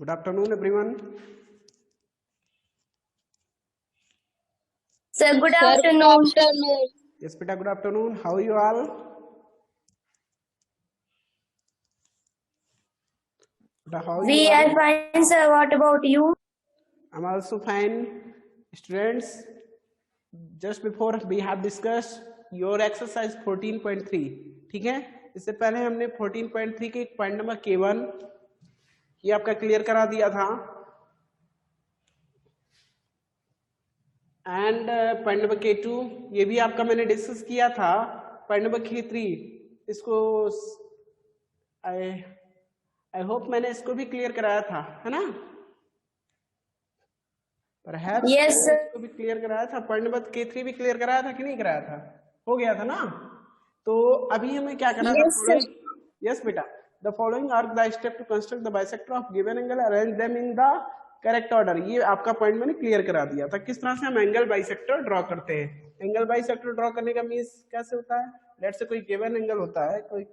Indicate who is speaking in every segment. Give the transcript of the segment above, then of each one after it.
Speaker 1: Good afternoon, everyone.
Speaker 2: Sir, good
Speaker 3: Sir, good
Speaker 2: afternoon.
Speaker 3: afternoon.
Speaker 1: Yes, beta, good afternoon. How are you all? Beta, how are you
Speaker 2: We
Speaker 1: all?
Speaker 2: are fine, sir. What about you?
Speaker 1: I'm also fine. Students, just before we have discussed your exercise 14.3, ठीक है? इससे पहले हमने 14.3 के point number K1 ये आपका clear करा दिया था, एंड पॉइंट नंबर K2 ये भी आपका मैंने डिस्कस किया था. पॉइंट नंबर K3 इसको आई होप मैंने इसको भी क्लियर कराया था, है ना? Perhaps
Speaker 2: Yes,
Speaker 1: मैंने
Speaker 2: sir.
Speaker 1: इसको भी क्लियर कराया था. पॉइंट नंबर K3 भी क्लियर कराया था कि नहीं कराया था? हो गया था ना? तो अभी हमें क्या करना था?
Speaker 2: Yes, sir.
Speaker 1: यस बेटा, the following are the step to construct the bisector of given angle, arrange them in the correct order. ये आपका पॉइंट मैंने क्लियर करा दिया था. किस तरह से हम एंगल बाइसेक्टर ड्रॉ करते हैं. एंगल बाइसेक्टर ड्रॉ करने का मीन्स कैसे होता है? लेट्स से कोई गिवन एंगल होता है, कोई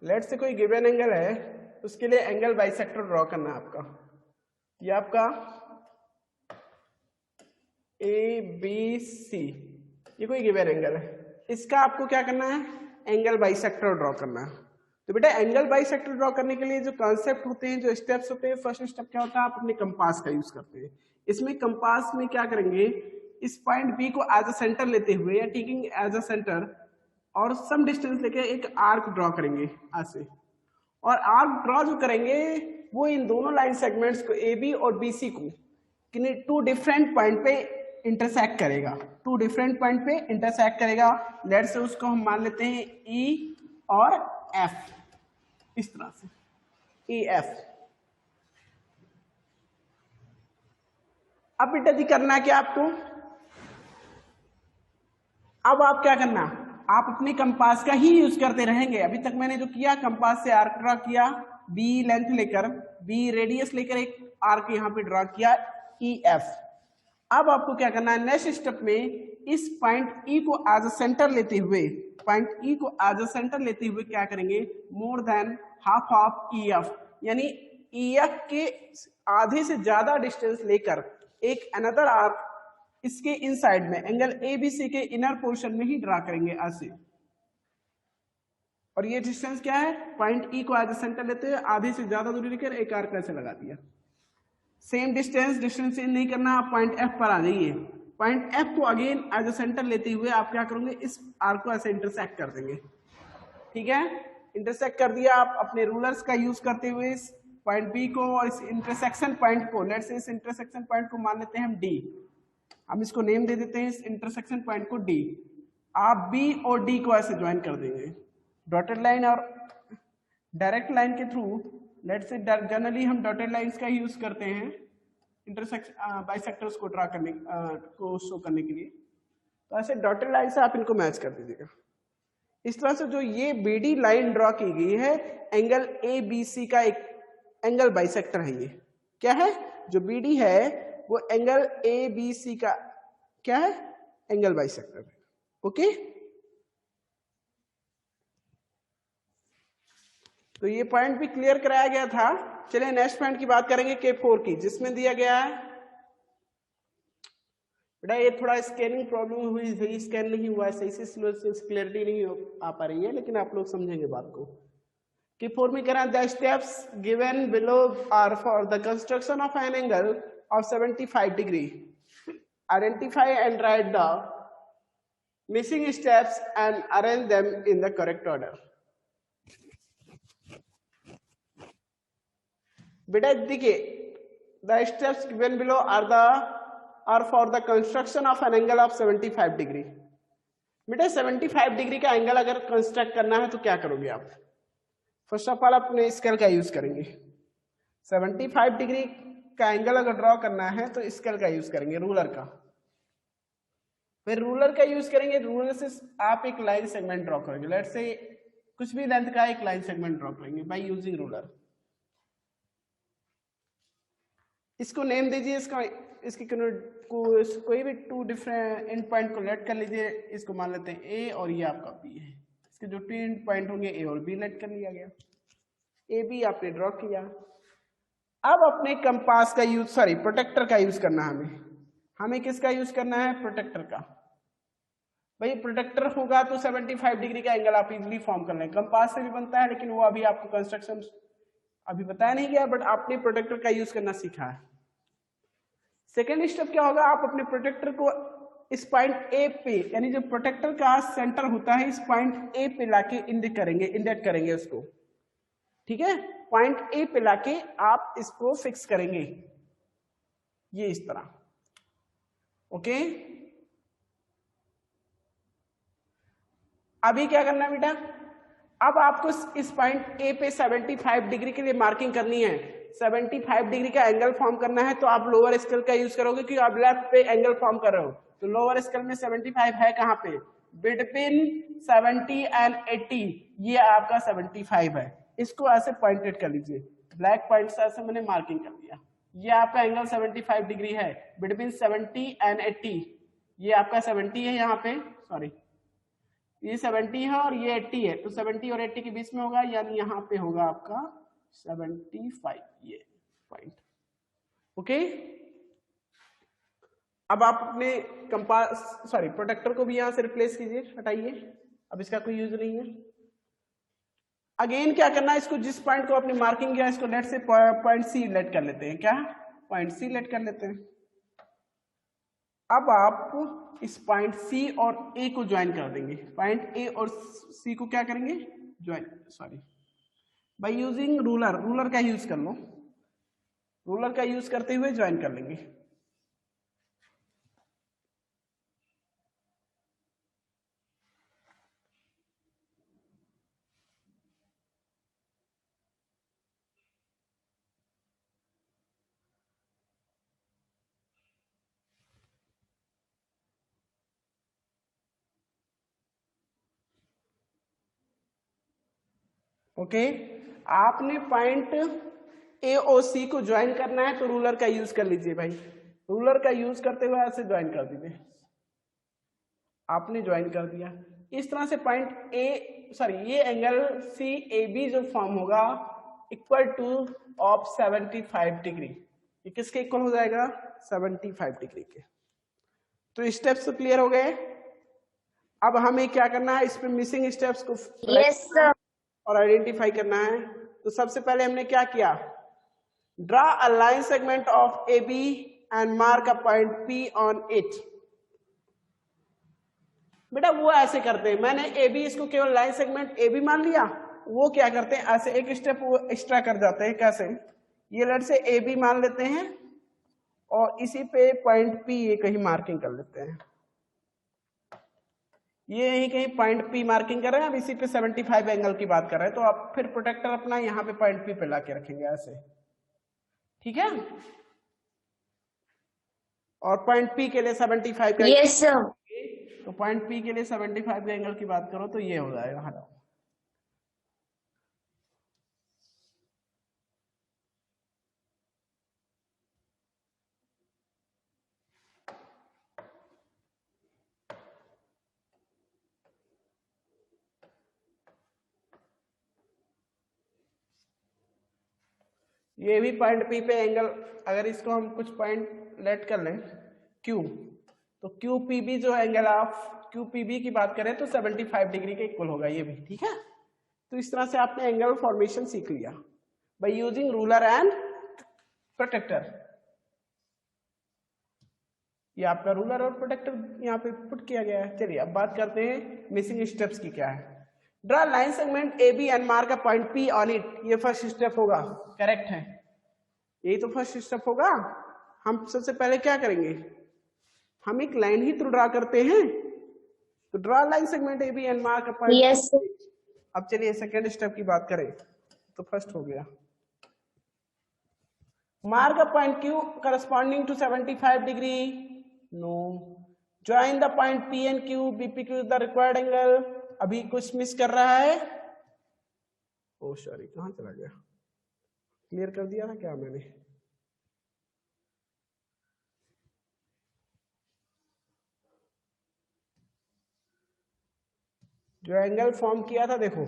Speaker 1: लेट्स से कोई गिवन एंगल है, उसके लिए एंगल बाइसेक्टर ड्रॉ करना है आपका. ये आपका ए बी सी, ये कोई गिवन एंगल है. इसका आपको क्या करना है? एंगल बाइसेक्टर ड्रॉ करना है. तो बेटा एंगल बाइसेक्टर ड्रॉ करने के लिए जो कॉन्सेप्ट होते हैं, जो स्टेप्स होते हैं, फर्स्ट स्टेप क्या होता है? आप अपने कंपास का यूज करते हैं. इसमें कंपास में क्या करेंगे? इस पॉइंट बी को एज अ सेंटर लेते हुए या टेकिंग एज अ सेंटर और सम डिस्टेंस लेके एक आर्क ड्रॉ करेंगे ऐसे. और आर्क ड्रॉ जो करेंगे वो इन दोनों लाइन सेगमेंट्स को ए बी और बी सी को टू डिफरेंट पॉइंट पे इंटरसेक्ट करेगा. टू डिफरेंट पॉइंट पे इंटरसेक्ट करेगा. लेट्स से उसको हम मान लेते हैं ई और एफ. इस तरह से ई एफ. अब बेटा जी करना क्या आपको? अब आप क्या करना? आप अपने कंपास का ही यूज करते रहेंगे. अभी तक मैंने जो किया, कंपास से आर्क ड्रॉ किया, बी लेंथ लेकर, बी रेडियस लेकर एक आर्क यहाँ पे ड्रॉ किया ई एफ. अब आपको क्या करना है? नेक्स्ट स्टेप में इस पॉइंट ई को एज अ सेंटर लेते हुए, पॉइंट ई को एज अ सेंटर लेते हुए क्या करेंगे? More than half of E F, यानी ई एफ के आधे से ज्यादा डिस्टेंस लेकर एक अनदर आर्क इसके इनसाइड में एंगल एबीसी के इनर पोर्शन में ही ड्रा करेंगे ऐसे. और ये डिस्टेंस क्या है? पॉइंट ई को एज अ सेंटर लेते हुए आधे से ज्यादा दूरी लेकर एक आर्क ऐसे लगा दिया. सेम डिस्टेंस चेंज नहीं करना. आप पॉइंट एफ पर आ जाइए. पॉइंट एफ को अगेन एज अ सेंटर लेते हुए आप क्या करोगे? इस आर्क को ऐसे इंटरसेक्ट कर देंगे. ठीक है, इंटरसेक्ट कर दिया. आप अपने रूलर्स का यूज करते हुए इस पॉइंट बी को और इस इंटरसेक्शन पॉइंट को, लेट्स से इस इंटरसेक्शन पॉइंट को मान लेते हैं हम डी. हम इसको नेम दे देते हैं इस इंटरसेक्शन पॉइंट को डी. आप बी और डी को ऐसे ज्वाइन कर देंगे डॉटेड लाइन और डायरेक्ट लाइन के थ्रू. लेट्स से जनरली हम डॉटेड लाइंस का यूज करते हैं इंटरसेक्शन बाइसेक्टर्स को ड्रा करने को शो करने के लिए. तो ऐसे डॉटेड लाइन से आप इनको मैच कर दीजिएगा. इस तरह से जो ये बीडी लाइन ड्रॉ की गई है, एंगल ए बी सी का एक एंगल बाइसेक्टर है. ये क्या है? जो बीडी है वो एंगल ए बी सी का क्या है? एंगल बाइसेक्टर है. ओके, तो ये पॉइंट भी क्लियर कराया गया था. चलिए नेक्स्ट पॉइंट की बात करेंगे K4 की, जिसमें दिया गया है बेटा ये थोड़ा स्कैनिंग प्रॉब्लम हुई है, स्कैन नहीं हुआ सही से, क्लियरिटी नहीं आ पा रही है, लेकिन आप लोग समझेंगे बात को. K4 में करा the steps given below are for the construction of an angle of 75 degree. Identify and write the missing steps and arrange them in the correct order. बेटा देखिए, the steps given below are for the construction of an angle of 75 degree. बेटा 75 degree का angle अगर construct करना है तो क्या करोगे आप? फर्स्ट ऑफ ऑल अपने स्केल का यूज करेंगे. 75 डिग्री का एंगल अगर ड्रॉ करना है तो स्केल का यूज करेंगे, रूलर का. फिर रूलर का यूज करेंगे. रूलर से आप एक लाइन सेगमेंट ड्रॉ करेंगे. लेट्स से कुछ भी लेंथ का एक लाइन सेगमेंट ड्रॉ करेंगे बाय यूजिंग रूलर. इसको नेम दीजिए. इसकी कोई भी टू डिफरेंट एंड पॉइंट को लेट कर लीजिए. इसको मान लेते हैं ए और ये आपका बी है. इसके जो ट्विन पॉइंट होंगे ए और बी लेट कर लिया गया, ए बी आपने ड्रॉ किया। अब अपने कंपास का यूज, सॉरी प्रोटेक्टर का यूज करना है हमें किसका यूज करना है, प्रोटेक्टर का। भाई प्रोटेक्टर होगा तो 75 डिग्री का एंगल आप इजीली फॉर्म कर लें, कंपास से भी बनता है लेकिन वो अभी आपको कंस्ट्रक्शन अभी बताया नहीं गया, बट आपने प्रोटेक्टर का यूज करना सीखा है। सेकेंड स्टेप क्या होगा, आप अपने प्रोटेक्टर को इस पॉइंट ए पे, यानी जो प्रोटेक्टर का सेंटर होता है इस पॉइंट ए पे लाके इंडेक्ट करेंगे उसको, ठीक है। पॉइंट ए पे लाके आप इसको फिक्स करेंगे ये इस तरह, ओके। अभी क्या करना है बेटा, अब आपको इस पॉइंट ए पे 75 डिग्री के लिए मार्किंग करनी है, 75 डिग्री का एंगल फॉर्म करना है, तो आप लोअर स्केल का यूज करोगे क्योंकि आप लेफ्ट पे एंगल फॉर्म कर रहे हो, तो लोअर स्केल में 75 है कहां पे, बिटवीन 70 एंड 80, ये आपका 75 है। इसको ऐसे पॉइंटेड कर लीजिए, ब्लैक पॉइंट से ऐसे मैंने मार्किंग कर दिया, ये आपका एंगल 75 डिग्री है बिटवीन 70 एंड 80, ये आपका 70 है यहाँ पे, सॉरी ये 70 है और ये 80 है, तो 70 और 80 के बीच में होगा, यानी यहाँ पे होगा आपका 75 ये पॉइंट, ओके। अब आप अपने कंपास, सॉरी प्रोटेक्टर को भी यहां से रिप्लेस कीजिए, हटाइए, अब इसका कोई यूज नहीं है। अगेन क्या करना है, इसको जिस पॉइंट को आपने मार्किंग किया इसको लेट से पॉइंट सी लेट कर लेते हैं, क्या पॉइंट सी लेट कर लेते हैं। अब आप इस पॉइंट सी और ए को ज्वाइन कर देंगे, पॉइंट ए और सी को क्या करेंगे, join, sorry bye using ruler, ruler का यूज कर लो, रूलर का यूज करते हुए ज्वाइन कर लेंगे। ओके आपने पॉइंट ए और सी को ज्वाइन करना है तो रूलर का यूज कर लीजिए भाई, रूलर का यूज करते हुए ऐसे ज्वाइन कर दीजिए, आपने ज्वाइन कर दिया। इस तरह से पॉइंट ए, सॉरी ये एंगल सी ए बी जो फॉर्म होगा इक्वल टू ऑफ 75 डिग्री, ये किसके इक्वल हो जाएगा, 75 डिग्री के। तो स्टेप्स क्लियर हो गए। अब हमें क्या करना है, इस पे मिसिंग स्टेप्स को
Speaker 2: Yes, sir.
Speaker 1: और आइडेंटिफाई करना है। तो सबसे पहले हमने क्या किया, draw a line segment of A B and mark a point P on it. बेटा वो ऐसे करते हैं, मैंने ए बी इसको केवल लाइन सेगमेंट ए बी मान लिया, वो क्या करते हैं ऐसे एक स्टेप वो एक्स्ट्रा कर जाते हैं, कैसे, ये लेट से ए बी मान लेते हैं और इसी पे पॉइंट पी ये कहीं मार्किंग कर लेते हैं, ये यही कहीं पॉइंट पी मार्किंग कर रहे हैं, अब इसी पे 75 एंगल की बात कर रहे हैं, तो आप फिर प्रोटेक्टर अपना यहाँ पे पॉइंट पी पे लाके रखेंगे ऐसे, ठीक है। और पॉइंट पी के लिए 75 का,
Speaker 2: Yes, sir.
Speaker 1: तो पॉइंट पी के लिए 75 एंगल की बात करो तो ये हो जाएगा, हटाओ। ये भी पॉइंट पी पे एंगल, अगर इसको हम कुछ पॉइंट लेट कर लें क्यू, तो क्यू पी बी जो angle of Q P B की बात करें तो 75 डिग्री के इक्वल होगा ये भी, ठीक है। तो इस तरह से आपने एंगल फॉर्मेशन सीख लिया by using ruler and protractor. ये आपका रूलर और प्रोटेक्टर यहाँ पे पुट किया गया है। चलिए अब बात करते हैं मिसिंग स्टेप्स की क्या है। Draw line segment A B and mark a point P on it, ये फर्स्ट स्टेप होगा, करेक्ट है, यही तो फर्स्ट स्टेप होगा। हम सबसे पहले क्या करेंगे, हम एक लाइन ही तो ड्रा करते हैं, तो draw line segment A B and mark a point.
Speaker 2: Yes, sir.
Speaker 1: अब चलिए सेकेंड स्टेप की बात करें, तो फर्स्ट हो गया, mark a point Q corresponding to 75 degree, no, join the point P and Q, BP Q the required angle. अभी कुछ मिस कर रहा है, ओ सॉरी कहां चला गया, क्लियर कर दिया था क्या मैंने, जो एंगल फॉर्म किया था, देखो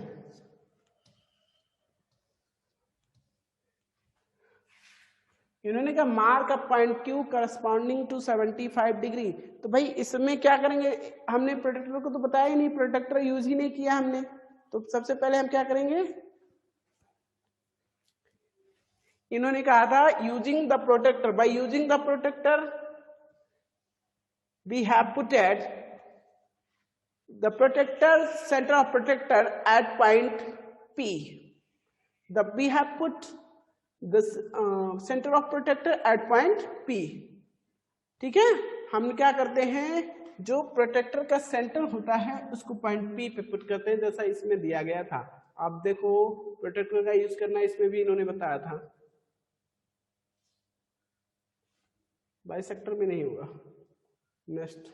Speaker 1: इन्होंने कहा mark a point Q corresponding to 75 degree. तो भाई इसमें क्या करेंगे, हमने प्रोटेक्टर को तो बताया ही नहीं, प्रोटेक्टर यूज ही नहीं किया हमने, तो सबसे पहले हम क्या करेंगे, इन्होंने कहा था using the protractor, by using the protractor we have put at the protractor centre of protractor at point P, we have put the center of protector at point P। ठीक है, हम क्या करते हैं, जो प्रोटेक्टर का सेंटर होता है उसको पॉइंट P पे पुट करते हैं, जैसा इसमें दिया गया था। आप देखो प्रोटेक्टर का यूज करना इसमें भी इन्होंने बताया था, बाइसेक्टर में नहीं होगा। नेक्स्ट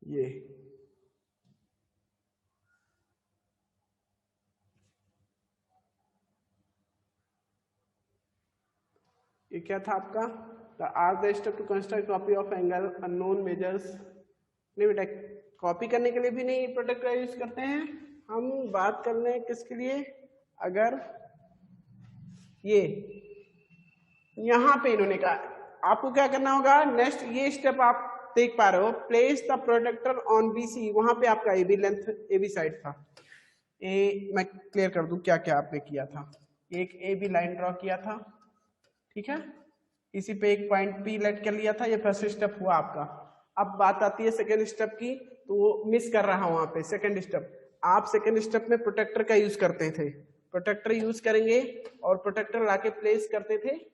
Speaker 1: ये क्या था आपका, are the step to construct copy of angle unknown measures. नहीं बेटा, कॉपी करने के लिए भी नहीं प्रोटेक्टर यूज करते हैं, हम बात कर रहे हैं किसके लिए, अगर ये यहां पे इन्होंने कहा आपको क्या करना होगा, नेक्स्ट ये स्टेप आप देख पा रहे हो, place the protractor on BC, वहां पे आपका AB लेंथ AB साइड था। मैं क्लियर कर दूं क्या क्या आपने किया था, एक AB लाइन ड्रॉ किया था, ठीक है, इसी पे एक पॉइंट P लेट कर लिया था, ये फर्स्ट स्टेप हुआ आपका। अब बात आती है सेकेंड स्टेप की, तो वो मिस कर रहा हूं वहां पे सेकेंड स्टेप। आप सेकेंड स्टेप में प्रोटेक्टर का यूज करते थे, प्रोटेक्टर यूज करेंगे और प्रोटेक्टर लाके प्लेस करते थे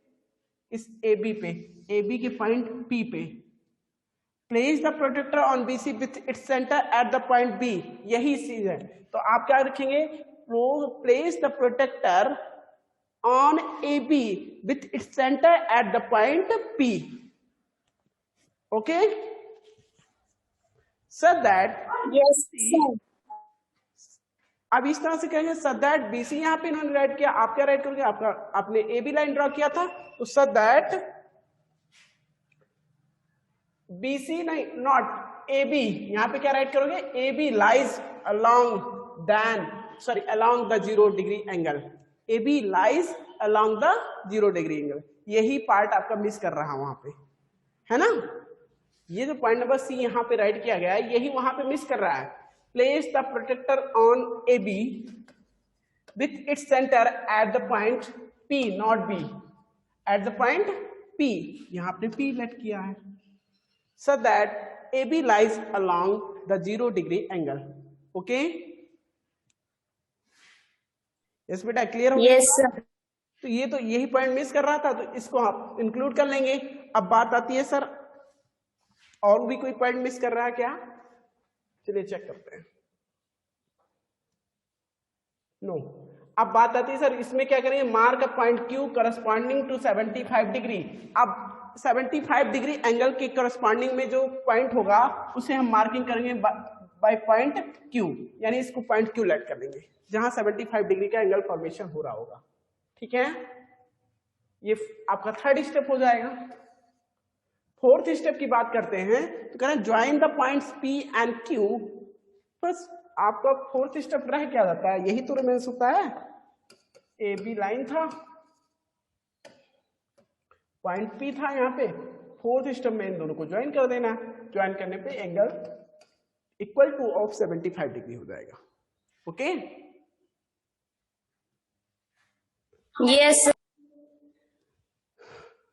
Speaker 1: इस AB पे, AB के पॉइंट P पे। Place the protractor on BC with its centre at the point B, यही चीज है। तो आप क्या रखेंगे, place the protractor on AB with its center at the point P, okay, so that
Speaker 2: Yes, sir.
Speaker 1: अब इस तरह से कहेंगे so that BC यहाँ पे इन्होंने राइट किया, आप क्या राइट करोगे, आपका आपने AB लाइन ड्रॉ किया था, तो so that BC नहीं, नॉट AB, यहाँ पे क्या राइट करोगे, AB lies along the 0 degree angle, AB lies along the 0 degree angle, यही पार्ट आपका मिस कर रहा वहां पे, है ना। ये जो पॉइंट नंबर C यहाँ पे राइट किया गया है, यही वहां पे मिस कर रहा है। Place the protractor on AB with its centre at the point P, not B, at the point P, यहाँ पे P लेट किया है, so that AB lies along the 0 degree angle, okay। Yes बेटा, clear हो गया?
Speaker 2: Yes, sir.
Speaker 1: तो ये तो यही पॉइंट मिस कर रहा था, तो इसको आप इंक्लूड कर लेंगे। अब बात आती है सर और भी कोई पॉइंट मिस कर रहा है क्या, चलिए चेक करते हैं। नो, अब बात आती है सर इसमें क्या करेंगे, mark a point Q corresponding to 75 degree. अब 75 डिग्री एंगल के करस्पॉन्डिंग में जो पॉइंट होगा उसे हम मार्किंग करेंगे बाय पॉइंट Q, यानी इसको पॉइंट Q लेट कर लेंगे जहां 75 डिग्री का एंगल फॉर्मेशन हो रहा होगा, ठीक है। ये आपका थर्ड स्टेप हो जाएगा। फोर्थ स्टेप की बात करते हैं तो कह रहे हैं join the points P and Q। बस आपका फोर्थ स्टेप रह क्या जाता है, यही तो रिमेंस होता है। AB लाइन था, पॉइंट P था यहाँ पे, फोर्थ स्टेप में इन दोनों को ज्वाइन कर देना है। ज्वाइन करने पे angle equal two of 75 degree हो जाएगा, ओके।
Speaker 2: Yes, sir.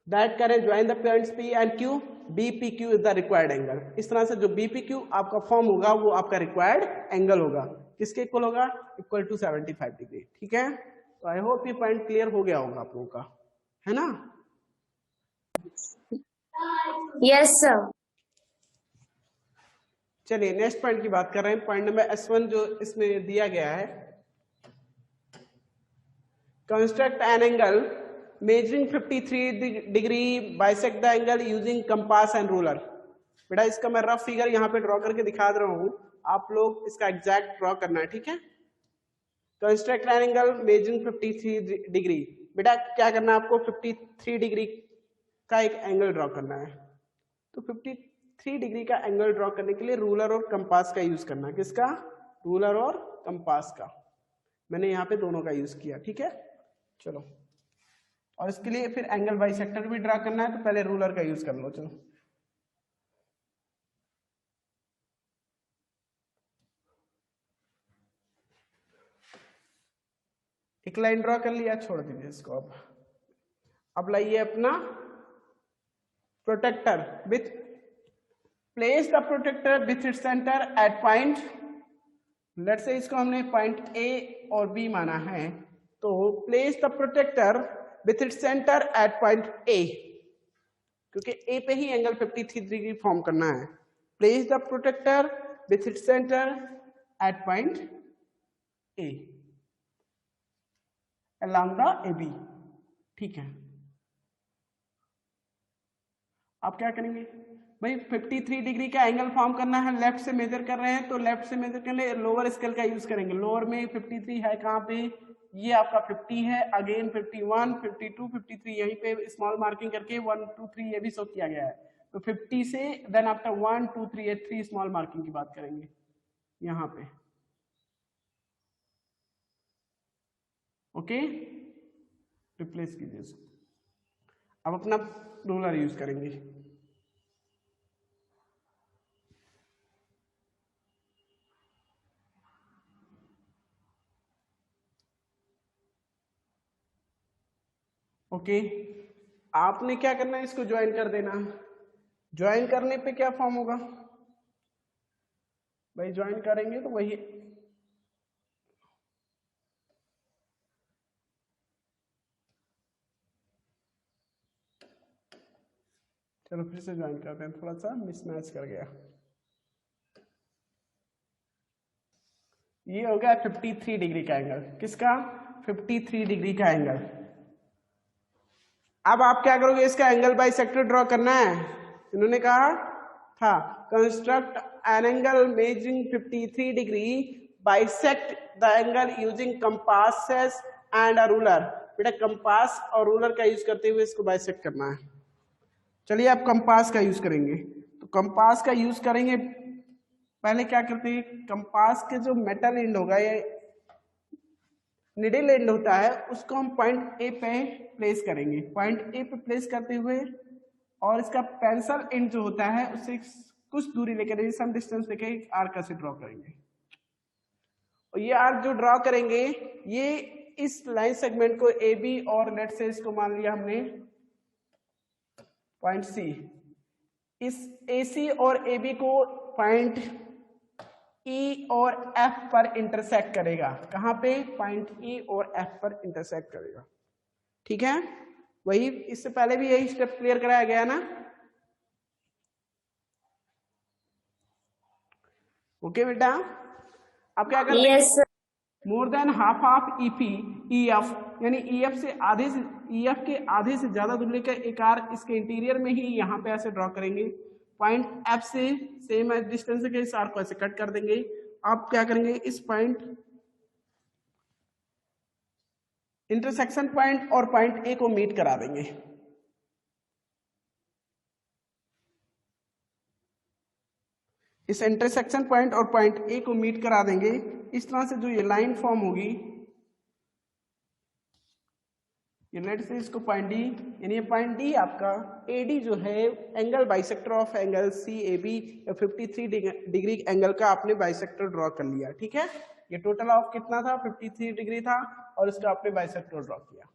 Speaker 1: दैट करें join the points P and Q, BPQ is the required angle. इस तरह से जो BPQ आपका फॉर्म होगा वो आपका रिक्वायर्ड एंगल होगा, किसके इक्वल होगा, इक्वल टू 75 डिग्री, ठीक है। तो आई होप ये पॉइंट क्लियर हो गया होगा आप लोगों का, है ना।
Speaker 2: Yes, sir.
Speaker 1: चलिए नेक्स्ट पॉइंट की बात कर रहे हैं, पॉइंट नंबर S1 जो इसमें दिया गया है, construct an angle measuring 53 degree bisect the angle using compass and ruler. बेटा इसका मैं रफ फिगर यहाँ पे ड्रॉ करके दिखा रहा हूँ, आप लोग इसका एग्जैक्ट ड्रॉ करना है, ठीक है। Construct an angle measuring 53 degree, बेटा क्या करना है आपको, 53 डिग्री का एक एंगल ड्रॉ करना है। तो 53 डिग्री का एंगल ड्रॉ करने के लिए रूलर और कंपास का यूज करना है। किसका? रूलर और कंपास का। मैंने यहाँ पे दोनों का यूज किया, ठीक है। चलो, और इसके लिए फिर एंगल बाइसेक्टर भी ड्रा करना है, तो पहले रूलर का यूज कर लो। चलो, एक लाइन ड्रॉ कर लिया, छोड़ दीजिए इसको। अब लाइए अपना protractor with place the protractor with its centre at point, let's say इसको हमने पॉइंट ए और बी माना है, तो place the protractor with its centre at point A, क्योंकि ए पे ही एंगल 53 डिग्री फॉर्म करना है। Place the protractor with its centre at point A along the AB, ठीक है। आप क्या करेंगे भाई, 53 डिग्री का एंगल फॉर्म करना है, लेफ्ट से मेजर कर रहे हैं तो लेफ्ट से मेजर कर ले, लोअर स्केल का यूज करेंगे। लोअर में 53 है कहाँ पे? ये आपका 50 है, अगेन 51, 52, 53 यहीं पे स्मॉल मार्किंग करके 1 2 3 ये भी शो किया गया है। तो 50 से देन आफ्टर 1 2 3 ये 3 स्मॉल मार्किंग की बात करेंगे यहाँ पे, ओके। रिप्लेस कीजिए इसको। अब अपना रूलर यूज करेंगे। ओके, आपने क्या करना है, इसको ज्वाइन कर देना। ज्वाइन करने पे क्या फॉर्म होगा भाई? ज्वाइन करेंगे तो वही, चलो फिर से ज्वाइन करते हैं, थोड़ा सा मिसमैच कर गया। ये हो गया 53 डिग्री का एंगल। किसका? 53 डिग्री का एंगल। अब आप क्या करोगे, इसका एंगल बाइसेक्टर ड्रॉ करना है। इन्होंने कहा था construct an angle measuring 53 degree, bisect the angle using compasses and a ruler. बेटा कंपास और रूलर का यूज करते हुए इसको बाइसेक्ट करना है। चलिए आप कंपास का यूज करेंगे, तो कंपास का यूज करेंगे। पहले क्या करते हैं, कंपास के जो मेटल एंड होगा, ये निडल एंड होता है, उसको हम पॉइंट ए पे प्लेस करेंगे। पॉइंट ए पे प्लेस करते हुए और इसका पेंसिल एंड जो होता है उससे कुछ दूरी लेकर, सम डिस्टेंस लेकर आर्क से ड्रॉ करेंगे। और ये आर्क जो ड्रॉ करेंगे, ये इस लाइन सेगमेंट को ए बी, और लेट से इसको मान लिया हमने पॉइंट सी, इस ए सी और ए बी को पॉइंट ई और एफ पर इंटरसेक्ट करेगा। कहां पे? पॉइंट ई और एफ पर इंटरसेक्ट करेगा, ठीक है। वही इससे पहले भी यही स्टेप क्लियर कराया गया ना, ओके बेटा। अब क्या करते हैं,
Speaker 2: Yes, sir.
Speaker 1: More than half of EP E F, यानी ई एफ से आधे से, ई एफ के आधे से ज्यादा दूरी का एक आर्क इसके इंटीरियर में ही यहाँ पे ऐसे ड्रॉ करेंगे। पॉइंट एफ से सेम डिस्टेंस के इस आर्क को ऐसे कट कर देंगे। आप क्या करेंगे, इस पॉइंट इंटरसेक्शन पॉइंट और पॉइंट ए को मीट करा देंगे। इस इंटरसेक्शन पॉइंट और पॉइंट ए को मीट करा देंगे। इस तरह से जो ये लाइन फॉर्म होगी, ये लेट से इसको पॉइंट डी, यानी ये पॉइंट डी आपका एडी जो है angle bisector of angle C A B, 53 degree angle का आपने बाइसेक्टर ड्रॉ कर लिया, ठीक है। ये टोटल ऑफ कितना था? 53 डिग्री था, और इसका आपने बाइसेक्टर ड्रॉ किया।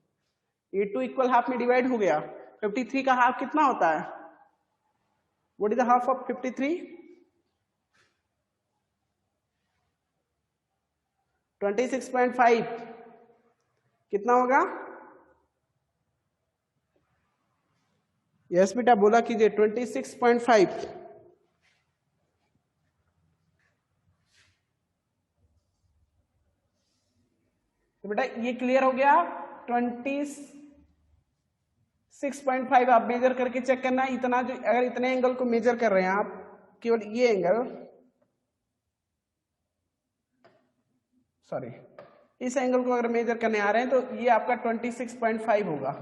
Speaker 1: ये 2 इक्वल हाफ में डिवाइड हो गया। 53 का हाफ कितना होता है? What is the half of 53? 26.5। कितना होगा? यस बेटा बोला कीजिए, 26.5। तो बेटा ये क्लियर हो गया। 26.5 आप मेजर करके चेक करना। इतना जो, अगर इतने एंगल को मेजर कर रहे हैं आप, केवल ये एंगल, सॉरी इस एंगल को अगर मेजर करने आ रहे हैं, तो ये आपका 26.5 होगा।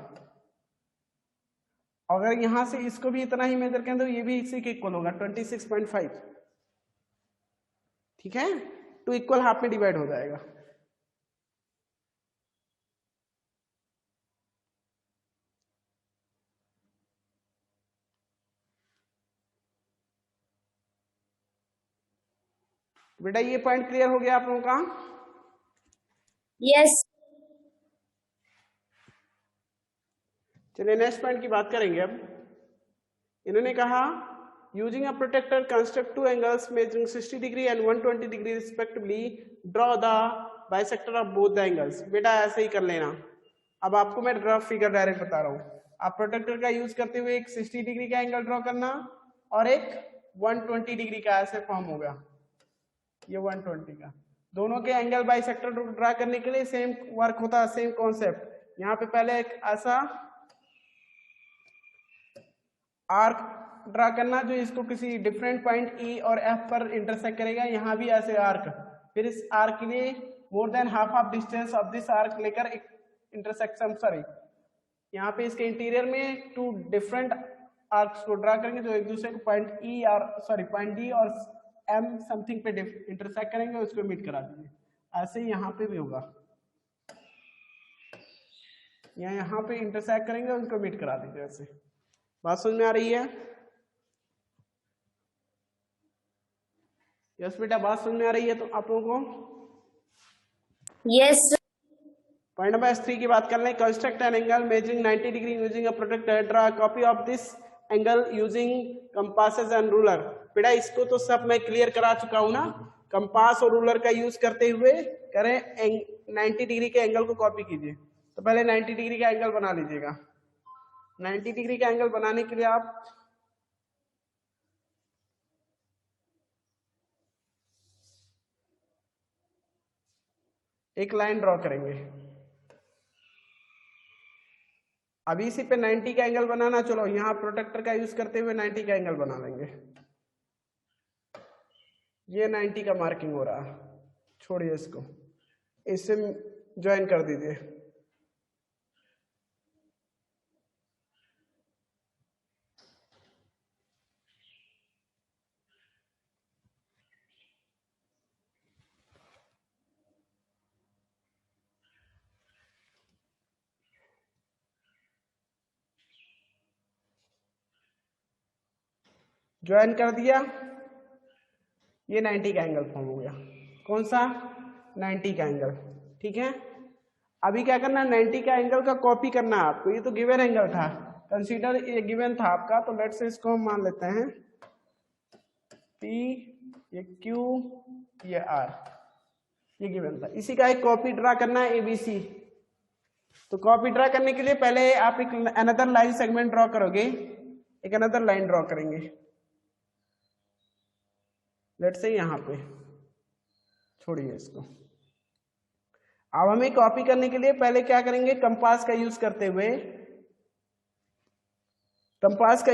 Speaker 1: अगर यहां से इसको भी इतना ही मेजर करें तो ये भी इसी के इक्वल होगा 26.5, ठीक है, 2 इक्वल हाफ में डिवाइड हो जाएगा। बेटा ये पॉइंट क्लियर हो गया आप लोगों का?
Speaker 2: Yes.
Speaker 1: चलिए नेक्स्ट पॉइंट की बात करेंगे अब। इन्होंने कहा using a protractor construct two angles measuring 60 degree and 120 degree respectively, draw the bisector of both the angles. बेटा ऐसे ही कर लेना। अब आपको मैं रफ फिगर डायरेक्ट बता रहा हूँ। आप प्रोटेक्टर का यूज करते हुए एक 60 डिग्री का एंगल ड्रॉ करना और एक 120 डिग्री का, ऐसे फॉर्म होगा ये 120 का। दोनों के एंगल बाइसेक्टर ड्रा करने के लिए सेम वर्क होता है, सेम कॉन्सेप्ट। यहाँ पे पहले एक ऐसा आर्क ड्रा करना जो इसको किसी डिफरेंट पॉइंट ई और एफ पर इंटरसेक्ट करेगा। यहाँ भी ऐसे आर्क, फिर इस आर्क के लिए more than half of distance of this arc लेकर एक इंटरसेक्शन, सॉरी यहाँ पे इसके इंटीरियर में 2 डिफरेंट आर्क्स को ड्रा करेंगे जो एक दूसरे को पॉइंट ई और सॉरी पॉइंट डी और एम समथिंग पे इंटरसेक्ट करेंगे, उसको मीट करा दीजिए। ऐसे ही यहाँ पे भी होगा, यहाँ पे इंटरसेक्ट करेंगे उनको मीट करा दीजिए। ऐसे बात समझ में आ रही है? यस बेटा, बात समझ में आ रही है तो आप लोगों को?
Speaker 2: Yes.
Speaker 1: पॉइंट नंबर 3 की बात कर लें। Construct an angle measuring 90 degree using a protractor, draw copy of this angle using compasses and ruler. बेटा इसको तो सब मैं क्लियर करा चुका हूं ना, कंपास और रूलर का यूज करते हुए करें 90 डिग्री के एंगल को कॉपी कीजिए। तो पहले 90 डिग्री का एंगल बना लीजिएगा। 90 डिग्री का एंगल बनाने के लिए आप एक लाइन ड्रॉ करेंगे। अभी इसी पे 90 का एंगल बनाना, चलो यहाँ प्रोटेक्टर का यूज करते हुए 90 का एंगल बना लेंगे। ये 90 का मार्किंग हो रहा है, छोड़िए इसको, इससे ज्वाइन कर दीजिए। ज्वाइन कर दिया, ये 90 का एंगल फॉर्म हो गया। कौन सा? 90 का एंगल, ठीक है। अभी क्या करना है, 90 का एंगल का कॉपी करना है आपको। ये तो गिवन एंगल था, कंसीडर ये गिवन था आपका, तो लेट्स से इसको हम मान लेते हैं P, ये Q, ये R, ये गिवन था। इसी का एक कॉपी ड्रा करना है ABC। तो कॉपी ड्रा करने के लिए पहले आप एक अनदर लाइन सेगमेंट ड्रॉ करोगे, एक अनदर लाइन ड्रॉ करेंगे, लेट्स से यहाँ पे, छोड़िए इसको। अब हमें कॉपी करने के लिए पहले क्या करेंगे, कंपास का यूज करते हुए, कंपास का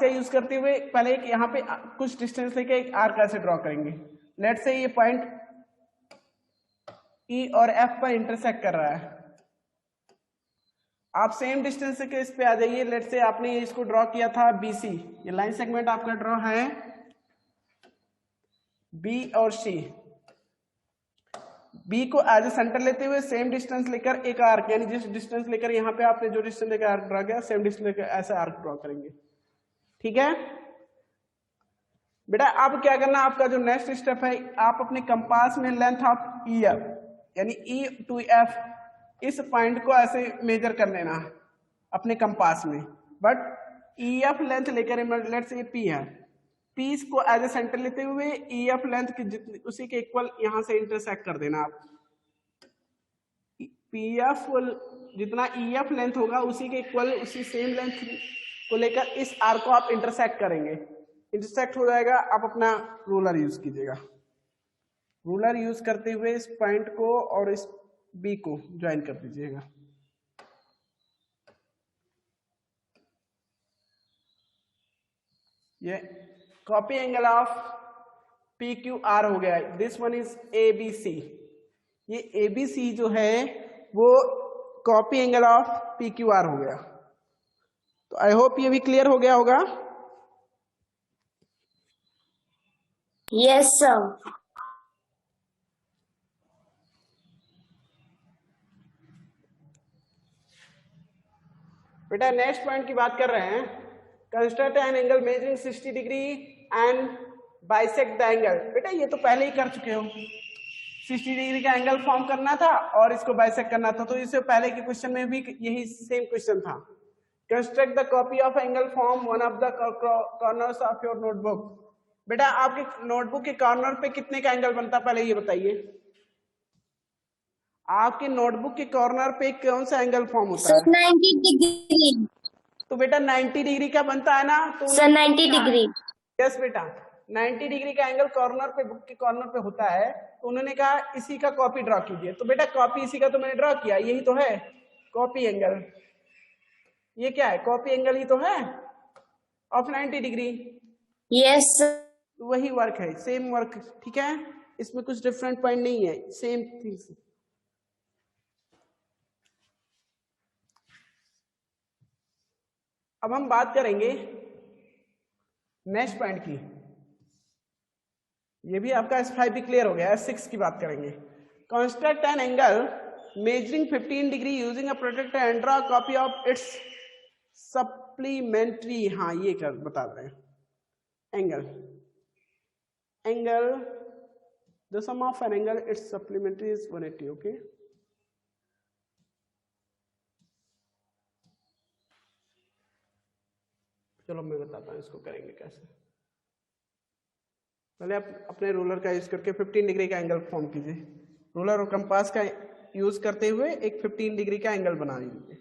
Speaker 1: यूज करते हुए पहले एक यहाँ पे कुछ डिस्टेंस लेके एक आर्क ऐसे ड्रॉ करेंगे। लेट्स से ये पॉइंट E और F पर इंटरसेक्ट कर रहा है। आप सेम डिस्टेंस से इस पे आ जाइए। लेट्स से आपने इसको ड्रॉ किया था BC, ये लाइन सेगमेंट आपका ड्रॉ है B और C। B को एज ए सेंटर लेते हुए सेम डिस्टेंस लेकर एक आर्क, यानी जिस डिस्टेंस लेकर यहाँ पे आपने जो डिस्टेंस लेकर आर्क ड्रॉ किया, सेम डिस्टेंस लेकर ऐसा आर्क ड्रॉ करेंगे, ठीक है बेटा। अब क्या करना, आपका जो नेक्स्ट स्टेप है, आप अपने कंपास में लेंथ ऑफ EF यानी E to F, इस पॉइंट को ऐसे मेजर कर लेना अपने कंपास में। बट EF लेंथ लेकर, लेट्स से P है, P को एज ए सेंटर लेते हुए EF लेंथ की उसी के इक्वल यहां से इंटरसेक्ट कर देना आप। PF जितना EF लेंथ होगा उसी के इक्वल, उसी सेम लेंथ को लेकर इस आर्क को आप इंटरसेक्ट करेंगे। इंटरसेक्ट हो जाएगा, आप अपना रूलर यूज कीजिएगा। रूलर यूज करते हुए इस पॉइंट को और इस B को ज्वाइन कर दीजिएगा। ये कॉपी एंगल ऑफ PQR हो गया। This one is ABC। ये ABC जो है वो कॉपी एंगल ऑफ PQR हो गया। तो आई होप ये भी क्लियर हो गया होगा।
Speaker 2: Yes, sir.
Speaker 1: बेटा नेक्स्ट पॉइंट की बात कर रहे हैं, construct an angle measuring 60 degree and bisect the angle. बेटा ये तो पहले ही कर चुके हो, 60 डिग्री का एंगल फॉर्म करना था और इसको बाइसेक्ट करना था, तो इससे पहले के क्वेश्चन में भी यही सेम क्वेश्चन था। Construct the copy of angle form one of the corners of your notebook. बेटा आपके नोटबुक के कॉर्नर पे कितने का एंगल बनता है पहले ये बताइए। आपके नोटबुक के कॉर्नर पे कौन सा एंगल फॉर्म होता है?
Speaker 2: 90 डिग्री।
Speaker 1: तो बेटा 90 डिग्री का बनता है ना, तो
Speaker 2: सर 90 डिग्री।
Speaker 1: यस बेटा 90 डिग्री का एंगल कॉर्नर पे, बुक के कॉर्नर पे होता है, तो उन्होंने कहा इसी का कॉपी ड्रॉ कीजिए। तो बेटा कॉपी इसी का तो मैंने ड्रॉ किया, यही तो है कॉपी एंगल। ये क्या है? कॉपी एंगल ही तो है ऑफ 90 डिग्री।
Speaker 2: यस
Speaker 1: वही वर्क है, सेम वर्क, ठीक है, इसमें कुछ डिफरेंट पॉइंट नहीं है, सेम थिंग्स। अब हम बात करेंगे नेक्स्ट पॉइंट की। ये भी आपका S5 भी क्लियर हो गया। S6 की बात करेंगे। Construct an angle measuring 15 degree using a protractor and draw copy of its supplementary. हाँ ये कर बता रहे हैं, angle the sum of an angle its supplementary is 180। Okay, चलो मैं बताता हूँ इसको करेंगे कैसे। पहले आप अपने रूलर का यूज करके 15 डिग्री का एंगल फॉर्म कीजिए। रूलर और कंपास का यूज करते हुए एक 15 डिग्री का एंगल बना लीजिए।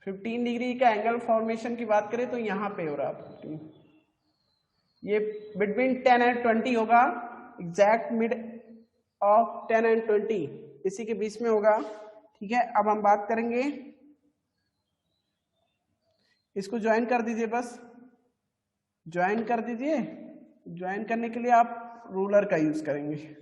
Speaker 1: फिफ्टीन डिग्री का एंगल फॉर्मेशन की बात करें तो यहाँ पे हो रहा है, ये बिटवीन 10 एंड 20 होगा, एग्जैक्ट मिड ऑफ 10 एंड 20 इसी के बीच में होगा। ठीक है, अब हम बात करेंगे, इसको ज्वाइन कर दीजिए, बस ज्वाइन कर दीजिए। ज्वाइन करने के लिए आप रूलर का यूज करेंगे।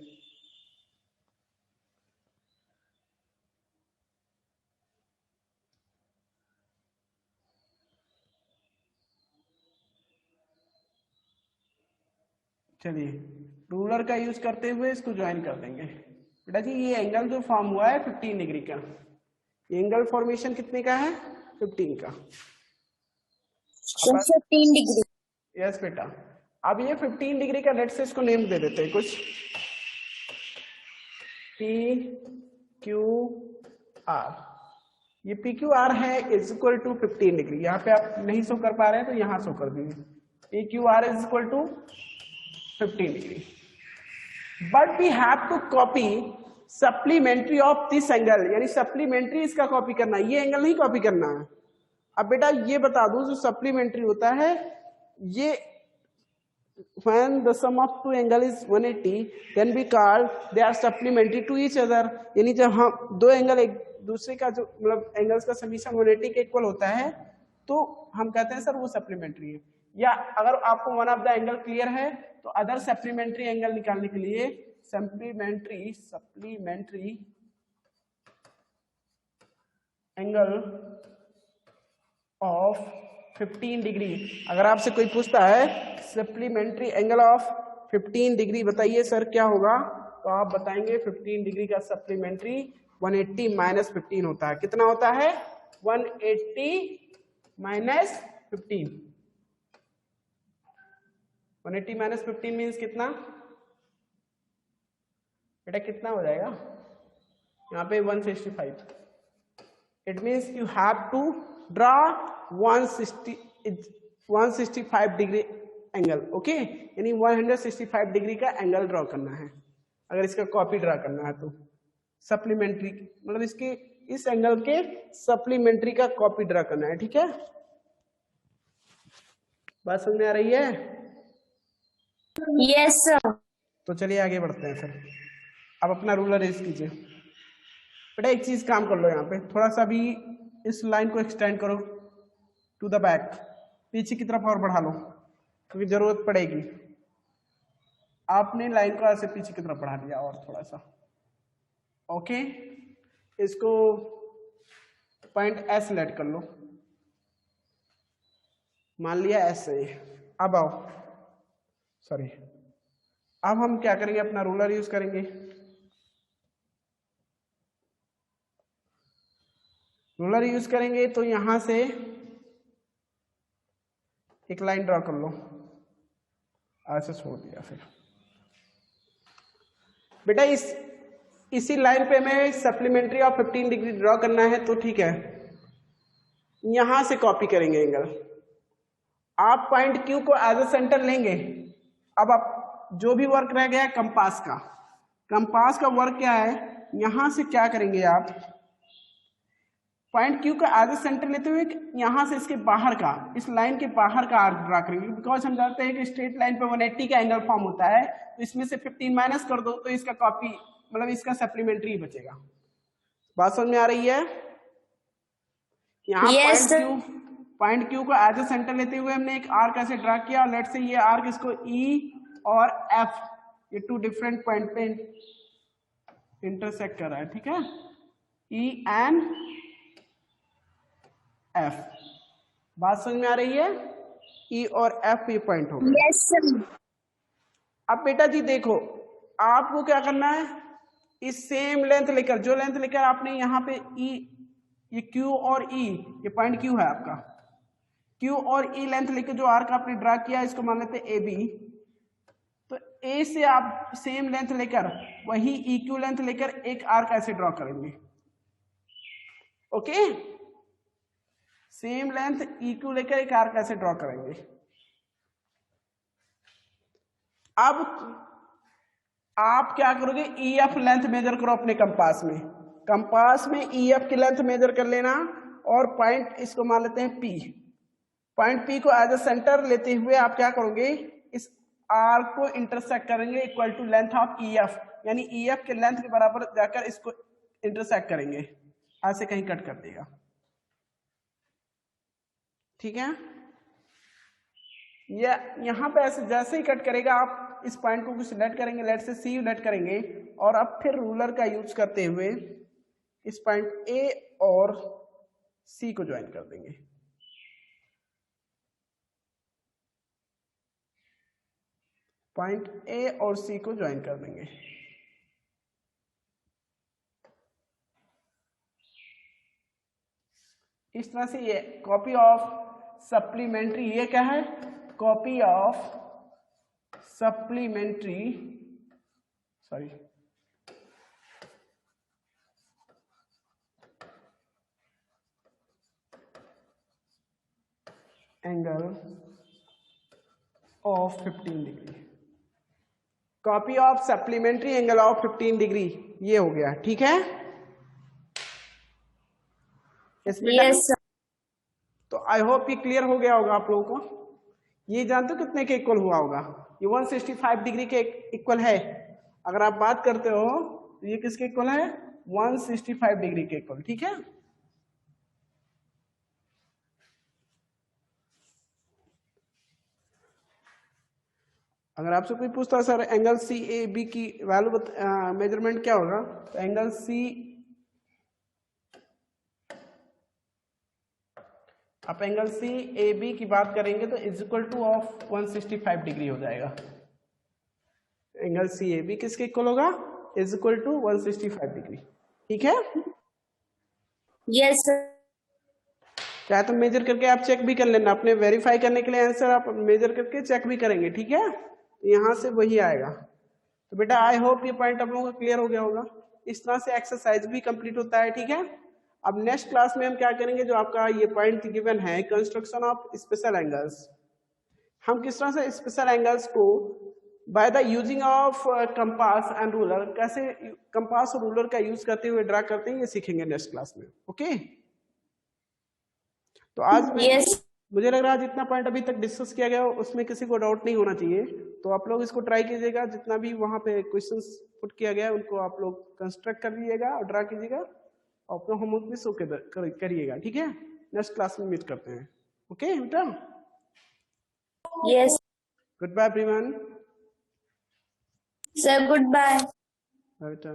Speaker 1: चलिए रूलर का यूज करते हुए इसको ज्वाइन कर देंगे। बेटा जी ये एंगल जो फॉर्म हुआ है 15 डिग्री का, ये एंगल फॉर्मेशन कितने का है? 15 का।
Speaker 2: 15 डिग्री।
Speaker 1: यस बेटा, अब ये 15 डिग्री का लेट से इसको नेम दे देते हैं कुछ, पी क्यू आर। ये पी क्यू आर है इज इक्वल टू 15 डिग्री। यहाँ पे आप नहीं शो कर पा रहे हैं तो यहाँ शो कर दीजिए, P Q R is equal to 15 degree. But we have to copy supplementary of this angle, यानी सप्लीमेंट्री इसका कॉपी करना है, ये एंगल नहीं कॉपी करना है। अब बेटा ये बता दूं, जो सप्लीमेंट्री होता है ये when the sum of two angle is 180 then we call they are supplementary to each other। यानी जब हम दो एंगल एक दूसरे का जो मतलब एंगल्स का समीशन 180 के इक्वल होता है तो हम कहते हैं सर वो सप्लीमेंट्री है। या अगर आपको one of the angle clear है तो अदर सप्लीमेंट्री एंगल निकालने के लिए सप्लीमेंट्री एंगल ऑफ 15 डिग्री, अगर आपसे कोई पूछता है सप्लीमेंट्री एंगल ऑफ 15 डिग्री बताइए सर क्या होगा, तो आप बताएंगे 15 डिग्री का सप्लीमेंट्री 180 माइनस 15 होता है। कितना होता है? 180 माइनस 15। 180 माइनस 15 मीन्स कितना बेटा, कितना हो जाएगा यहाँ पे? 165। It means you have to draw 165 degree angle. Okay, यानी 165 डिग्री का एंगल ड्रॉ करना है अगर इसका कॉपी ड्रॉ करना है तो। सप्लीमेंट्री मतलब इसके इस एंगल के सप्लीमेंट्री का कॉपी ड्रॉ करना है। ठीक है, बात समझ में आ रही है?
Speaker 2: Yes sir.
Speaker 1: तो चलिए आगे बढ़ते हैं सर। अब अपना रूलर रेज कीजिए। बेटा एक चीज काम कर लो, यहाँ पे थोड़ा सा भी इस लाइन को एक्सटेंड करो, टू द बैक, पीछे की तरफ और बढ़ा लो क्योंकि जरूरत पड़ेगी। आपने लाइन को ऐसे पीछे की तरफ बढ़ा दिया और थोड़ा सा। ओके, इसको पॉइंट एस सेलेक्ट कर लो, मान लिया ऐसे। अब आओ, सॉरी, अब हम क्या करेंगे, अपना रूलर यूज करेंगे। रूलर यूज करेंगे तो यहां से एक लाइन ड्रॉ कर लो, ऐसे छोड़ दिया। फिर बेटा इसी लाइन पे मैं सप्लीमेंट्री ऑफ 15 डिग्री ड्रॉ करना है तो ठीक है, यहां से कॉपी करेंगे एंगल। आप पॉइंट क्यू को एज अ सेंटर लेंगे। अब आप जो भी वर्क रह गया है कंपास का वर्क क्या है, यहां से क्या करेंगे आप, पॉइंट क्यू का एज अ सेंटर लेते हुए यहां से इसके बाहर का, इस लाइन के बाहर का आर्क ड्रा करेंगे। बिकॉज हम जानते हैं कि स्ट्रेट लाइन पे 180 का एंगल फॉर्म होता है, तो इसमें से 15 माइनस कर दो तो इसका कॉपी मतलब इसका सप्लीमेंट्री बचेगा। बात समझ में आ रही है? यहाँ
Speaker 2: Yes, sir.
Speaker 1: पॉइंट क्यू को एज अ सेंटर लेते हुए हमने एक आर्क ऐसे ड्रा किया, और लेट से ये आर्क इसको ई और एफ, ये टू डिफरेंट पॉइंट पे इंटरसेक्ट कर रहा है, ठीक है, ई एंड एफ। बात समझ में आ रही है? ई और एफ ये पॉइंट हो गए।
Speaker 2: Yes, sir.
Speaker 1: अब बेटा जी देखो, आपको क्या करना है, इस सेम लेंथ लेकर, जो लेंथ लेकर आपने यहाँ पे ई, ये क्यू और ई, ये पॉइंट क्यू है आपका, क्यू और ई लेंथ लेकर जो आर्क आपने ड्रा किया, इसको मान लेते ए बी। तो ए से आप सेम लेंथ लेकर वही ई क्यू लेंथ लेकर एक आर्क ऐसे ड्रॉ करेंगे। Okay, same length E Q लेकर एक आर्क ऐसे ड्रॉ करेंगे। अब आप क्या करोगे, ई एफ लेंथ मेजर करो अपने कंपास में। कंपास में ई एफ की लेंथ मेजर कर लेना, और पॉइंट इसको मान लेते हैं पी। पॉइंट पी को एज अ सेंटर लेते हुए आप क्या करोगे, इस आर्क को इंटरसेक्ट करेंगे equal to length of E F, यानी ई एफ के लेंथ के बराबर जाकर इसको इंटरसेक्ट करेंगे, ऐसे कहीं कट कर देगा। ठीक है, ये यहां पे ऐसे जैसे ही कट करेगा, आप इस पॉइंट को कुछ सिलेक्ट करेंगे, लेट से सी सिलेक्ट करेंगे, और अब फिर रूलर का यूज करते हुए इस पॉइंट ए और सी को ज्वाइन कर देंगे। पॉइंट ए और सी को ज्वाइन कर देंगे। इस तरह से ये कॉपी ऑफ सप्लीमेंट्री, ये क्या है, copy of supplementary, sorry, angle of 15 degree, copy of supplementary angle of 15 degree, ये हो गया। ठीक है,
Speaker 2: Yes, sir.
Speaker 1: तो आई होप ये क्लियर हो गया होगा आप लोगों को। ये जानते हो कितने के इक्वल हुआ होगा, ये 165 डिग्री के इक्वल है। अगर आप बात करते हो तो ये किसके इक्वल है, 165 डिग्री के इक्वल। ठीक है, अगर आपसे कोई पूछता sir angle C A B की वैल्यू मेजरमेंट क्या होगा, तो एंगल सी, आप एंगल सी ए बी की बात करेंगे तो is equal two of 165 degree हो जाएगा। एंगल सी ए बी किसके इक्वल होगा, इज इक्वल टू 165 डिग्री। ठीक है,
Speaker 2: Yes, sir.
Speaker 1: चाहे तो मेजर करके आप चेक भी कर लेना, अपने वेरीफाई करने के लिए आंसर आप मेजर करके चेक भी करेंगे। ठीक है, यहां से वही आएगा। तो बेटा आई होप ये पॉइंट आप लोगों का क्लियर हो गया होगा। इस तरह से एक्सरसाइज भी कंप्लीट होता है। ठीक है, अब नेक्स्ट क्लास में हम क्या करेंगे, जो आपका ये पॉइंट गिवन है, कंस्ट्रक्शन ऑफ स्पेशल एंगल्स। हम किस तरह से स्पेशल एंगल्स को by the using of compass and ruler, कैसे कंपास और रूलर का यूज करते हुए ड्रा करते हैं, ये सीखेंगे नेक्स्ट क्लास में। ओके, तो आज
Speaker 2: Yes.
Speaker 1: मुझे लग रहा है जितना पॉइंट अभी तक डिस्कस किया गया उसमें किसी को डाउट नहीं होना चाहिए। तो आप लोग इसको ट्राई कीजिएगा, जितना भी वहां पे क्वेश्चंस पुट किया गया है उनको आप लोग कंस्ट्रक्ट कर लीजिएगा और ड्रा कीजिएगा, और अपना होमवर्क भी शो करिएगा। ठीक है, नेक्स्ट क्लास में मीट करते हैं। ओके बेटा,
Speaker 2: Yes,
Speaker 1: good bye everyone.
Speaker 2: sir. Goodbye.
Speaker 1: बेटा